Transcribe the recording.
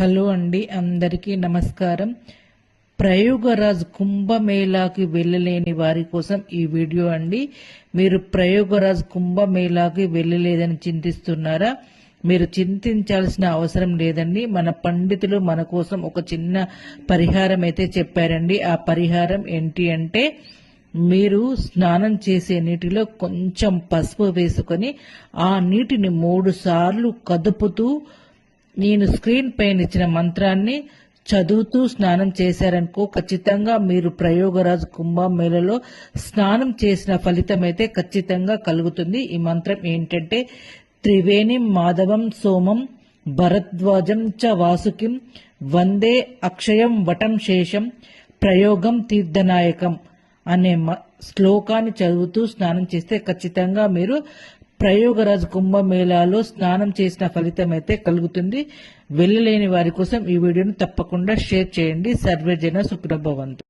Hello అండి, అందరికీ నమస్కారం. ప్రయోగరాజ్ కుంభమేళాకి వెళ్ళలేని వారి కోసం ఈ వీడియో అండి. మీరు ప్రయోగరాజ్ కుంభమేళాకి వెళ్ళలేదని చింతిస్తున్నారా? మీరు చింతించాల్సిన అవసరం లేదండి. మన పండితులు మన కోసం ఒక చిన్న పరిహారం అయితే చెప్పారండి. ఆ పరిహారం ఏంటి అంటే, మీరు స్నానం చేసే నీటిలో కొంచెం పసుపు వేసుకొని ఆ నీటిని 3 సార్లు కదుపుతూ నేను స్క్రీన్ పైన ఇచ్చిన మంత్రాన్ని చదువుతూ స్నానం చేశారనుకో, ఖచ్చితంగా మీరు ప్రయోగరాజ్ కుంభమేళలో స్నానం చేసిన ఫలితం అయితే ఖచ్చితంగా కలుగుతుంది. ఈ మంత్రం ఏంటంటే, త్రివేణిం మాధవం సోమం భరద్వాజం చ వాసుకిం వందే అక్షయం వటం శేషం ప్రయోగం తీర్థనాయకం అనే శ్లోకాన్ని చదువుతూ స్నానం చేస్తే ఖచ్చితంగా మీరు ప్రయోగరాజ్ కుంభమేళాలో స్నానం చేసిన ఫలితం అయితే కలుగుతుంది. వెళ్ళలేని వారి కోసం ఈ వీడియోను తప్పకుండా షేర్ చేయండి. సర్వేజన సుఖినో భవంతు.